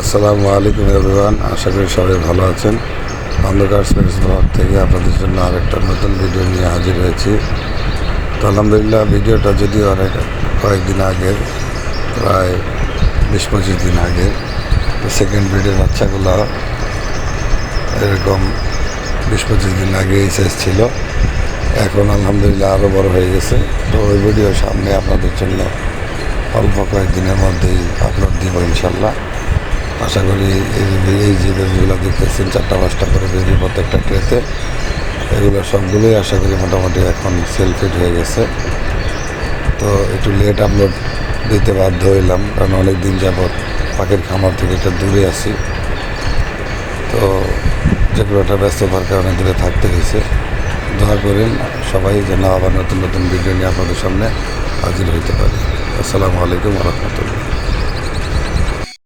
আসসালামু আলাইকুম এভরিওয়ান, আশা করি সবাই ভালো আছেন। অন্ধকার স্পেস ব্লগ থেকে আপনাদের জন্য আরেকটা নতুন ভিডিও নিয়ে হাজির হয়েছি। তো আলহামদুলিল্লাহ, ভিডিওটা যদিও কয়েকদিন আগের, প্রায় 20-25 দিন আগের। তো সেকেন্ড ভিডিওর বাচ্চাগুলো এরকম 20-25 দিন আগে এই সাইজ ছিল, এখন আলহামদুলিল্লাহ আরও বড় হয়ে গেছে। তো ওই ভিডিও সামনে আপনাদের জন্য অল্প কয়েকদিনের মধ্যেই আপলোড দিব ইনশাল্লাহ। আশা করি এই যে বেবিগুলো দেখতেছেন 4-5টা করে বেবি প্রত্যেকটা ট্রেতে, এগুলো সবগুলোই আশা করি মোটামুটি এখন সেলফিড হয়ে গেছে। তো একটু লেট আপলোড দিতে বাধ্য হইলাম, কারণ অনেক দিন যাবৎ পাখির খামার থেকে একটু দূরে আছি। তো যেগুলো একটা ব্যস্ততার কারণে দূরে থাকতে হয়েছে। দোয়া করেন সবাই যেন আবার নতুন নতুন ভিডিও নিয়ে আপনাদের সামনে হাজির হইতে পারি। আসসালামু আলাইকুম ওয়া রাহমাতুল্লাহ।